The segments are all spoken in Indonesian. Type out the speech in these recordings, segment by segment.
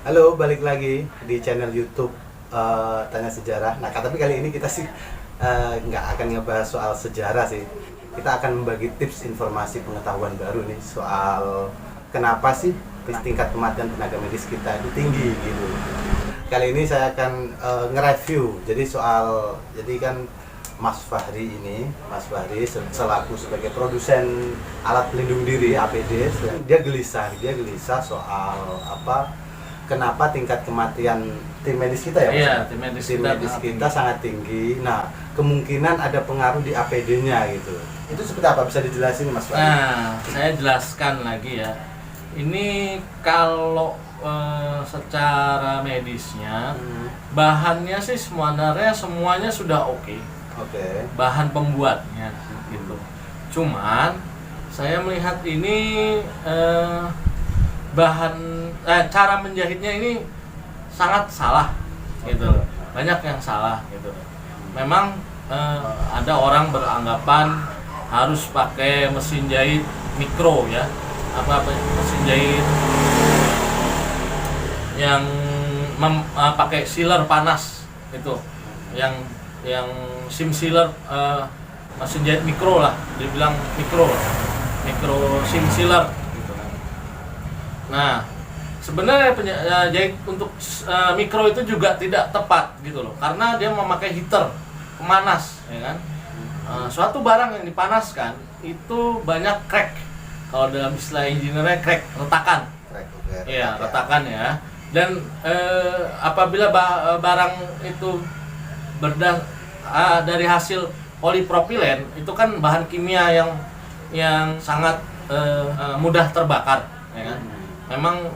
Halo, balik lagi di channel YouTube Tanya Sejarah. Nah, tapi kali ini kita sih nggak akan ngebahas soal sejarah sih. Kita akan membagi tips informasi pengetahuan baru nih soal kenapa sih tingkat kematian tenaga medis kita itu tinggi gitu. Kali ini saya akan nge-review. Jadi kan Mas Fahri selaku sebagai produsen alat pelindung diri APD, dia gelisah soal kenapa tingkat kematian tim medis kita ya? Iya, tim medis kita sangat tinggi. Nah, kemungkinan ada pengaruh di APD-nya gitu. Itu seperti apa? Bisa dijelasin Mas Fahri? Nah, saya jelaskan lagi ya. Ini kalau secara medisnya, bahannya sih semuanya sudah oke. Oke. Bahan pembuatnya gitu. Cuman saya melihat ini cara menjahitnya ini sangat salah gitu. Banyak yang salah gitu. Memang ada orang beranggapan harus pakai mesin jahit mikro ya. Mesin jahit yang pakai sealer panas itu. Yang sim sealer mesin jahit mikro lah, dibilang mikro sim sealer gitu. Nah, sebenarnya jahit untuk mikro itu juga tidak tepat gitu loh, karena dia memakai heater pemanas, ya kan. Suatu barang yang dipanaskan itu banyak crack, kalau dalam istilah engineer-nya crack, retakan. Iya, retakan ya. Dan apabila barang itu dari hasil polipropilen, itu kan bahan kimia yang sangat mudah terbakar, ya kan. Memang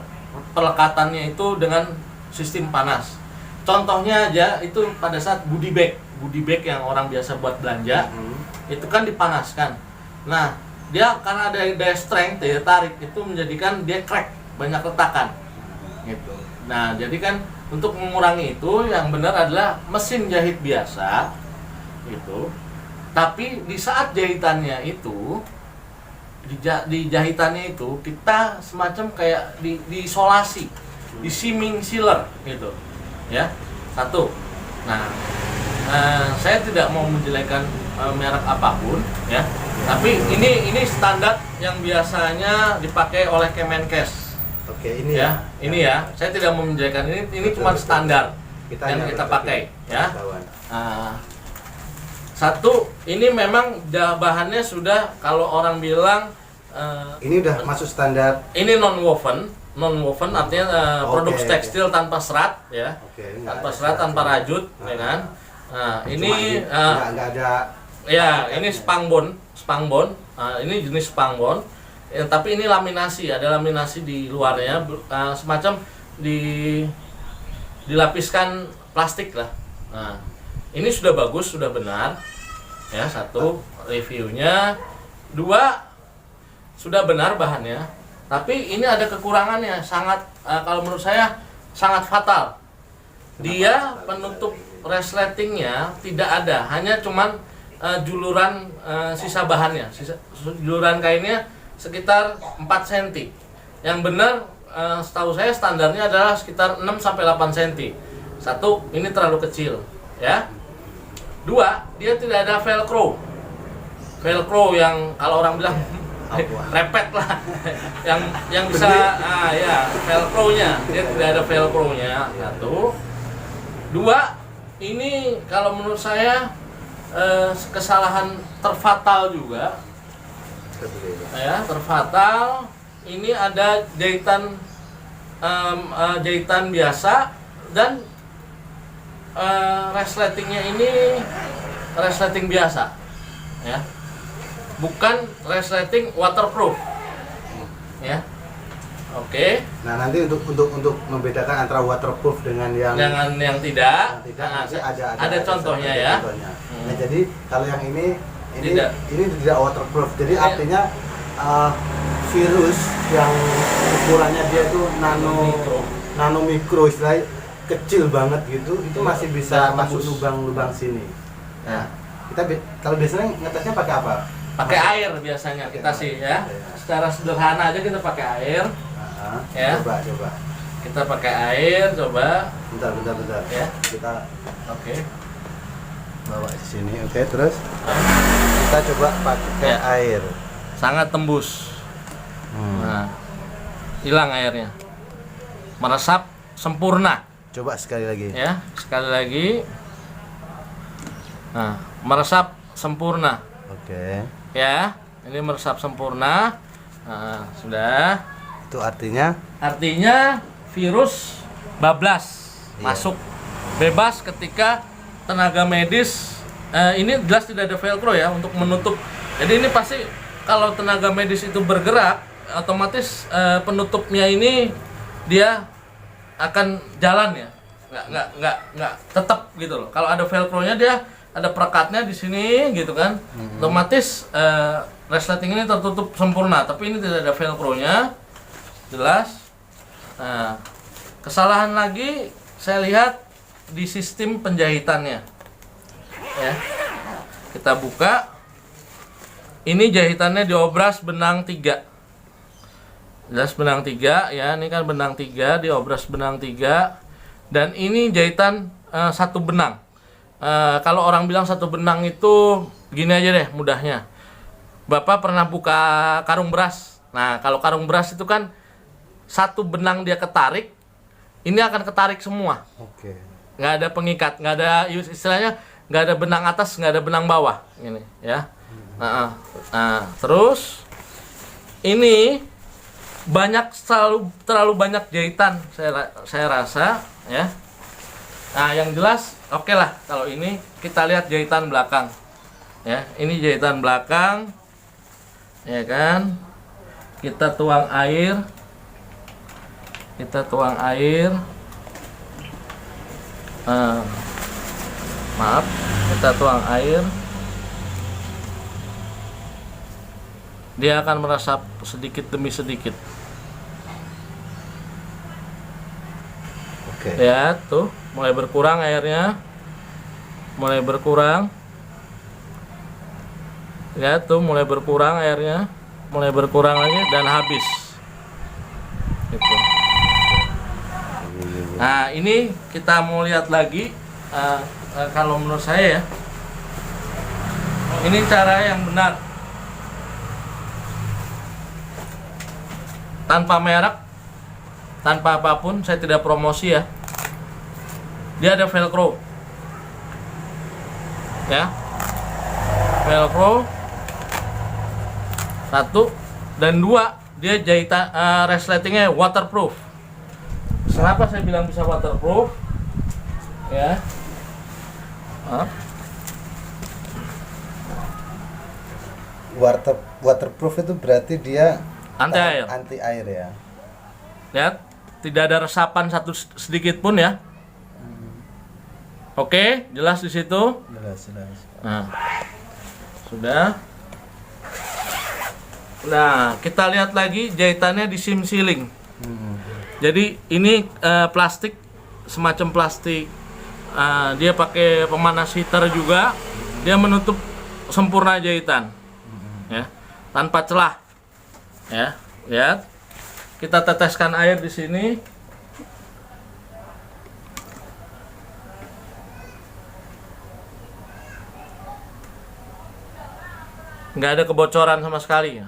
pelekatannya itu dengan sistem panas. Contohnya aja itu pada saat goodie bag yang orang biasa buat belanja, itu kan dipanaskan. Nah, dia karena ada daya strength, daya tarik, itu menjadikan dia crack, banyak retakan gitu. Nah, jadi kan untuk mengurangi itu yang benar adalah mesin jahit biasa gitu. Tapi di saat jahitannya itu, di jahitannya itu kita semacam kayak diisolasi, di seaming sealer gitu ya. Satu. Nah, saya tidak mau menjelekkan merek apapun ya, tapi ini standar yang biasanya dipakai oleh Kemenkes. Oke, ini ya. Ini ya, saya tidak mau menjelekkan, ini cuma standar yang kita pakai ya. Satu, ini memang bahannya sudah, kalau orang bilang ini udah masuk standar. Ini non woven artinya produk tekstil tanpa serat ya. Tanpa serat, tanpa rajut, ya kan. Nah, ini nggak ada ya, ini spangbond. Ini jenis spangbond. Tapi ini laminasi, ada laminasi di luarnya, semacam dilapiskan plastik lah. Nah, ini sudah bagus, sudah benar ya. Satu, reviewnya. Dua, sudah benar bahannya, tapi ini ada kekurangannya, sangat kalau menurut saya sangat fatal. Dia penutup resletingnya tidak ada, hanya cuman juluran sisa bahannya, juluran kainnya sekitar 4 cm. Yang benar setahu saya standarnya adalah sekitar 6-8 cm. Satu, ini terlalu kecil ya. Dua, dia tidak ada velcro yang kalau orang bilang repet lah, yang bisa ya, velcro-nya, dia tidak ada velcro-nya. Satu. Dua, ini kalau menurut saya kesalahan terfatal juga ya, terfatal. Ini ada jahitan biasa, dan resletingnya ini resleting biasa ya, bukan resleting waterproof ya. Oke. Nah, nanti untuk membedakan antara waterproof dengan yang tidak, ada contohnya ya. Nah, jadi kalau yang ini tidak waterproof. Jadi artinya virus yang ukurannya dia itu nano mikro, istilahnya kecil banget gitu, itu masih bisa masuk lubang-lubang sini. Nah, kita kalau biasanya ngetesnya pakai apa? Pakai air biasanya kita sih ya. Secara sederhana aja kita pakai air. Ya. Coba. Kita pakai air, coba. Bentar. Ya. Kita Oke. bawa di sini. Oke, terus kita coba pakai Ya. air. Sangat tembus. Hmm. Nah, hilang airnya. Meresap sempurna. Coba sekali lagi. Ya, sekali lagi. Nah, meresap sempurna. Oke. Ya, ini meresap sempurna. Nah, sudah. Itu artinya Artinya virus bablas Iya. masuk bebas ketika tenaga medis ini jelas tidak ada velcro ya untuk menutup. Jadi ini pasti kalau tenaga medis itu bergerak otomatis penutupnya ini dia akan jalan ya. Nggak tetap gitu loh. Kalau ada velcro-nya dia ada perekatnya di sini gitu kan. Otomatis resleting ini tertutup sempurna, tapi ini tidak ada velcro-nya. Jelas. Nah, kesalahan lagi saya lihat di sistem penjahitannya. Ya. Kita buka. Ini jahitannya diobras benang 3. Jelas benang 3 ya, ini kan benang 3, diobras benang 3. Dan ini jahitan 1 benang. Kalau orang bilang 1 benang itu gini aja deh mudahnya. Bapak pernah buka karung beras. Nah, kalau karung beras itu kan 1 benang dia ketarik, ini akan ketarik semua. oke. Nggak ada pengikat, nggak ada istilahnya nggak ada benang atas, nggak ada benang bawah, ini ya. Nah, terus ini terlalu banyak jahitan, saya rasa ya. Nah, yang jelas oke lah kalau ini kita lihat jahitan belakang, ya. Ini jahitan belakang, ya kan. Kita tuang air. Maaf, kita tuang air. Dia akan meresap sedikit demi sedikit. Oke. Ya, tuh mulai berkurang airnya. Mulai berkurang. Ya, tuh mulai berkurang airnya. Mulai berkurang lagi dan habis. Gitu. Nah, ini kita mau lihat lagi. Kalau menurut saya ya, ini cara yang benar. Tanpa merek, tanpa apapun, saya tidak promosi ya. Dia ada velcro, ya, velcro 1 dan 2. Dia jahitan resletingnya waterproof. Kenapa saya bilang bisa waterproof? Ya. Waterproof itu berarti dia Anti air. Anti air ya. Lihat, tidak ada resapan sedikit pun ya. Oke, jelas di situ. Jelas. Nah, sudah. Nah, kita lihat lagi jahitannya di seam sealing. Jadi ini plastik, semacam plastik. Dia pakai pemanas heater juga. Dia menutup sempurna jahitan, ya, tanpa celah. Ya, lihat. Kita teteskan air di sini. Nggak ada kebocoran sama sekali ya.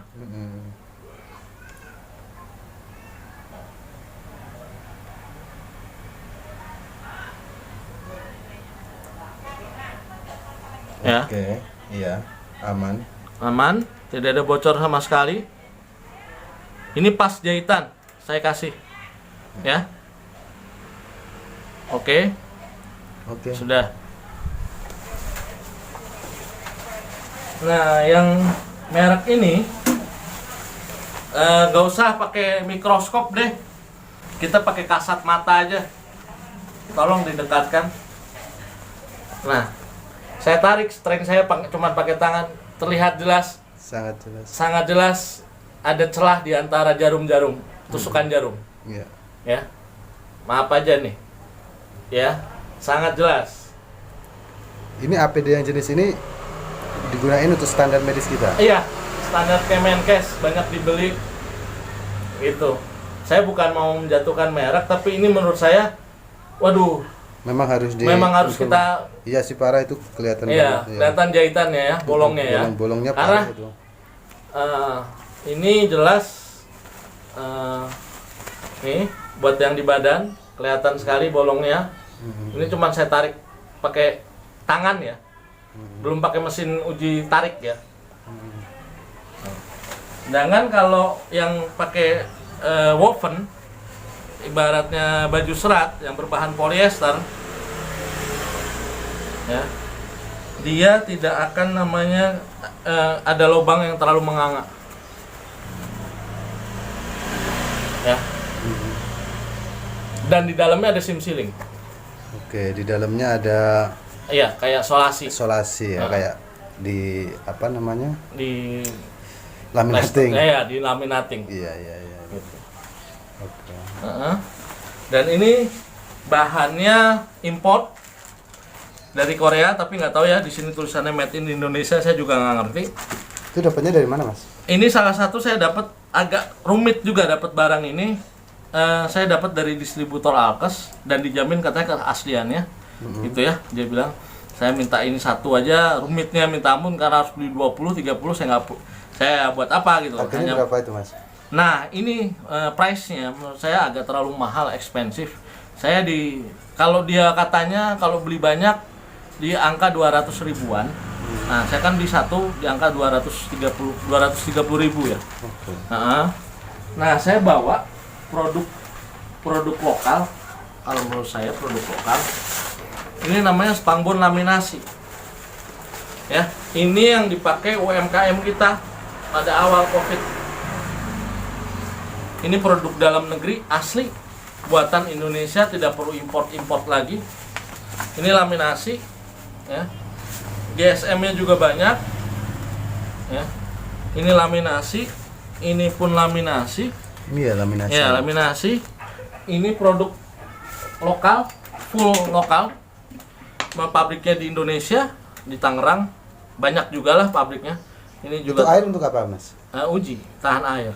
Ya. Oke, iya, aman. Aman, tidak ada bocor sama sekali. Ini pas jahitan, saya kasih. Ya. Oke, Oke. sudah. Nah, yang merek ini gak usah pakai mikroskop deh. Kita pakai kasat mata aja. Tolong didekatkan. Nah, saya tarik string saya cuma pakai tangan, terlihat jelas, Sangat jelas. sangat jelas ada celah di antara jarum-jarum, tusukan jarum. Iya. Ya, maaf aja nih, ya, sangat jelas. Ini APD yang jenis ini digunain untuk standar medis kita. Iya, standar Kemenkes banyak dibeli, itu Saya bukan mau menjatuhkan merek, tapi ini menurut saya, waduh, Memang harus kita. Iya sih, parah itu kelihatan Iya, banget, kelihatan jahitannya ya, bolongnya ya. Bolongnya Karena parah itu. ini jelas, nih buat yang di badan kelihatan sekali bolongnya. Ini cuma saya tarik pakai tangan ya, belum pakai mesin uji tarik ya. Sedangkan kalau yang pakai woven, ibaratnya baju serat yang berbahan polyester, ya, dia tidak akan namanya ada lubang yang terlalu menganga, ya. Dan di dalamnya ada sim sealing. Oke, di dalamnya ada Iya, kayak solasi. isolasi ya, kayak di apa namanya? Di Laminating. Ya, di laminating. Iya. Gitu. Oke. Dan ini bahannya import dari Korea, tapi nggak tahu ya, di sini tulisannya made in Indonesia, saya juga nggak ngerti. Itu dapatnya dari mana, Mas? Ini salah satu saya dapat, agak rumit juga dapat barang ini. Saya dapat dari distributor Alkes dan dijamin katanya keasliannya. Gitu ya, dia bilang saya minta ini satu aja, rumitnya minta ampun karena harus beli 20 30, saya buat apa gitu. Harganya berapa itu, Mas? Nah, ini price-nya menurut saya agak terlalu mahal, ekspensif. Kalau dia katanya kalau beli banyak di angka 200 ribuan. Nah, saya kan di satu di angka 230 ribu ya. Oke. Nah, saya bawa produk lokal. Kalau menurut saya produk lokal. Ini namanya spangbon laminasi. Ya, ini yang dipakai UMKM kita pada awal Covid. Ini produk dalam negeri asli, buatan Indonesia, tidak perlu import lagi. Ini laminasi, ya. GSM-nya juga banyak, ya. Ini laminasi, ini pun laminasi. Ini ya laminasi. Ya, laminasi. Ini produk lokal, full lokal. Pabriknya di Indonesia, di Tangerang, banyak juga lah pabriknya. Ini juga. Itu air untuk apa, Mas? Uji tahan air.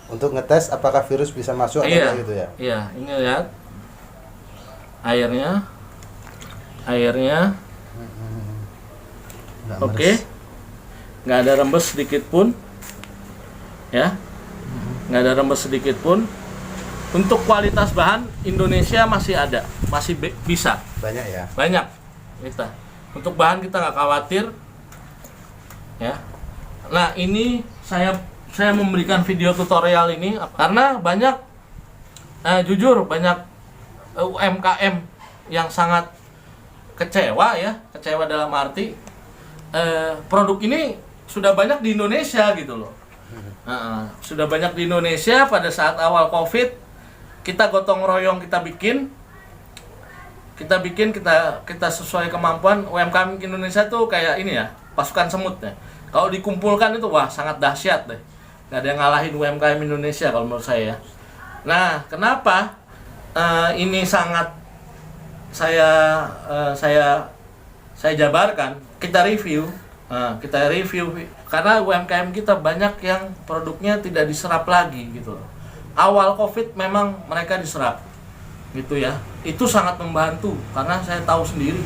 Untuk ngetes apakah virus bisa masuk atau enggak gitu ya? Iya, ini lihat airnya. Oke. Nggak ada rembes sedikit pun. Ya. Nggak ada rembes sedikit pun. Untuk kualitas bahan Indonesia masih ada, masih bisa. Banyak ya? Banyak kita. Untuk bahan kita nggak khawatir. Ya. Nah, ini saya memberikan video tutorial ini karena banyak jujur banyak UMKM yang sangat kecewa dalam arti produk ini sudah banyak di Indonesia gitu loh. Sudah banyak di Indonesia pada saat awal Covid, kita gotong royong kita sesuai kemampuan. UMKM Indonesia tuh kayak ini ya, pasukan semut ya. Kalau dikumpulkan itu wah sangat dahsyat deh. Nggak ada yang ngalahin UMKM Indonesia kalau menurut saya. Nah, kenapa ini sangat saya jabarkan, kita review karena UMKM kita banyak yang produknya tidak diserap lagi gitu loh. Awal Covid memang mereka diserap gitu ya. Itu sangat membantu karena saya tahu sendiri.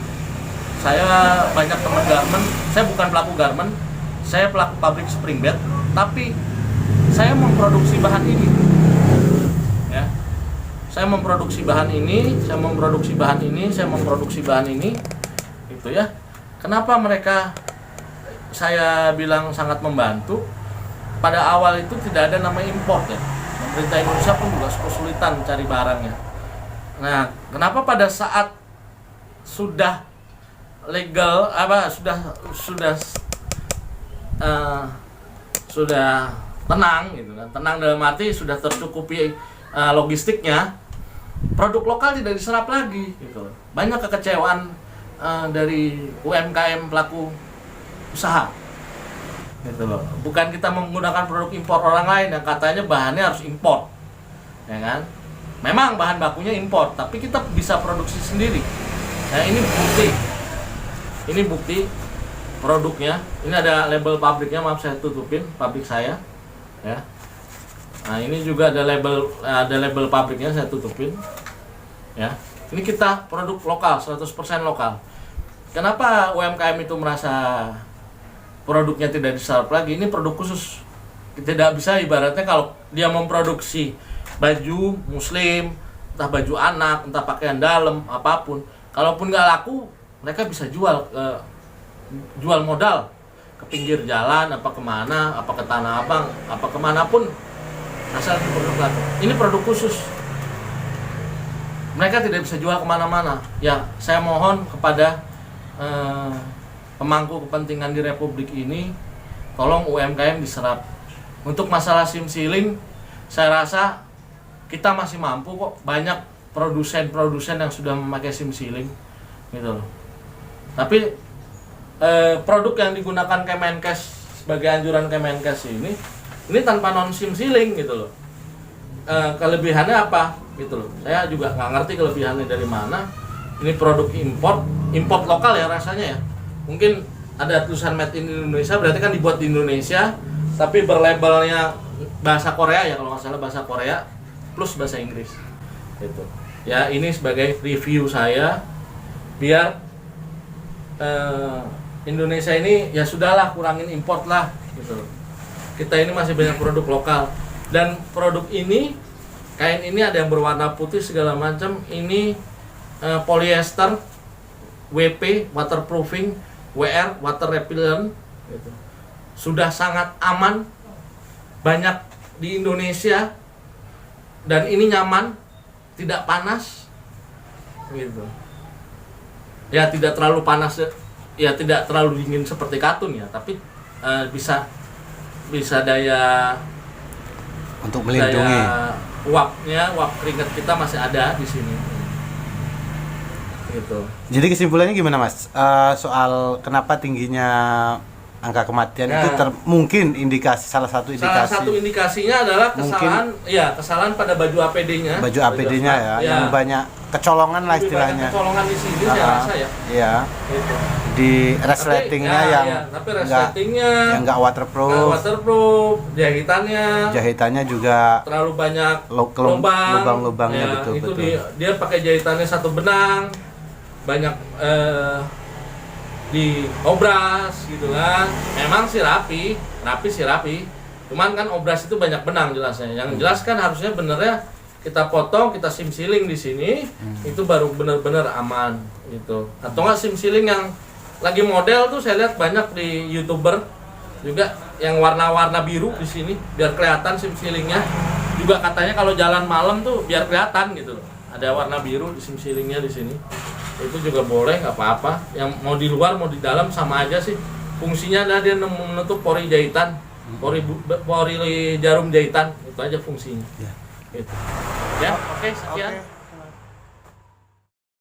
Saya banyak teman garment, saya bukan pelaku garment, saya pelaku pabrik spring bed, tapi saya memproduksi bahan ini. Ya. Saya memproduksi bahan ini. Gitu ya. Kenapa mereka saya bilang sangat membantu? Pada awal itu tidak ada nama import ya. Pemerintah Indonesia pun juga kesulitan mencari barangnya. Nah, kenapa pada saat sudah legal sudah tenang gitu kan. Tenang dalam arti sudah tercukupi logistiknya, produk lokal tidak diserap lagi gitu. Banyak kekecewaan dari UMKM pelaku usaha gitu loh. Bukan kita menggunakan produk impor orang lain yang katanya bahannya harus impor, ya kan? Memang bahan bakunya impor, tapi kita bisa produksi sendiri. Nah, ini bukti produknya. Ini ada label pabriknya, maaf saya tutupin pabrik saya, ya. Nah, ini juga ada label pabriknya, saya tutupin. Ya. Ini kita produk lokal, 100% lokal. Kenapa UMKM itu merasa produknya tidak diserap lagi? Ini produk khusus. Tidak bisa ibaratnya kalau dia memproduksi baju muslim, entah baju anak, entah pakaian dalam, apapun. Kalaupun nggak laku, mereka bisa jual modal ke pinggir jalan, apa kemana, apa ke Tanah Abang, apa kemanapun. Asal ini produk laku. Ini produk khusus. Mereka tidak bisa jual kemana-mana. Ya, saya mohon kepada pemangku kepentingan di Republik ini, tolong UMKM diserap. Untuk masalah SIM Siling, saya rasa kita masih mampu kok. Banyak produsen-produsen yang sudah memakai SIM Siling, gitu loh. Tapi produk yang digunakan Kemenkes sebagai anjuran Kemenkes ini tanpa non SIM Siling, gitu loh. Kelebihannya apa, gitu loh. Saya juga nggak ngerti kelebihannya dari mana. Ini produk import lokal ya rasanya ya. Mungkin ada tulisan Made in Indonesia, berarti kan dibuat di Indonesia, tapi berlabelnya bahasa Korea ya, kalau nggak salah bahasa Korea plus bahasa Inggris. Gitu. Ya, ini sebagai review saya biar Indonesia ini ya sudahlah, kurangin import lah, gitu. Kita ini masih banyak produk lokal, dan produk ini, kain ini ada yang berwarna putih segala macam. Ini polyester, WP waterproofing, WR water repellent, gitu. Sudah sangat aman, banyak di Indonesia, dan ini nyaman, tidak panas, gitu. Ya, tidak terlalu panas, ya tidak terlalu dingin seperti katun ya, tapi bisa daya untuk melindungi. Daya uap keringat kita masih ada di sini. Gitu. Jadi kesimpulannya gimana Mas? Soal kenapa tingginya angka kematian itu mungkin salah satu indikasinya adalah kesalahan pada baju APD-nya. Baju APD-nya ya, yang banyak kecolongan lah istilahnya. Kecolongan di sini saya rasa ya. Iya. Gitu. Di resletingnya yang nggak waterproof, jahitannya juga terlalu banyak lubang-lubangnya, ya, betul. Dia pakai jahitannya satu benang, banyak di obras gitu kan. Memang sih rapi, cuman kan obras itu banyak benang jelasnya. Yang jelas kan harusnya benernya kita potong, kita SIM Siling di sini, itu baru bener-bener aman gitu. Atau nggak SIM Siling yang lagi model tuh saya lihat banyak di YouTuber juga yang warna-warna biru di sini biar kelihatan SIM Silingnya. Juga katanya kalau jalan malam tuh biar kelihatan gitu loh. Ada warna biru di SIM Silingnya di sini. Itu juga boleh, nggak apa-apa. Yang mau di luar mau di dalam sama aja sih. Fungsinya adalah dia menutup pori jahitan, pori jarum jahitan, itu aja fungsinya. Ya. Gitu. Ya, oke, sekian.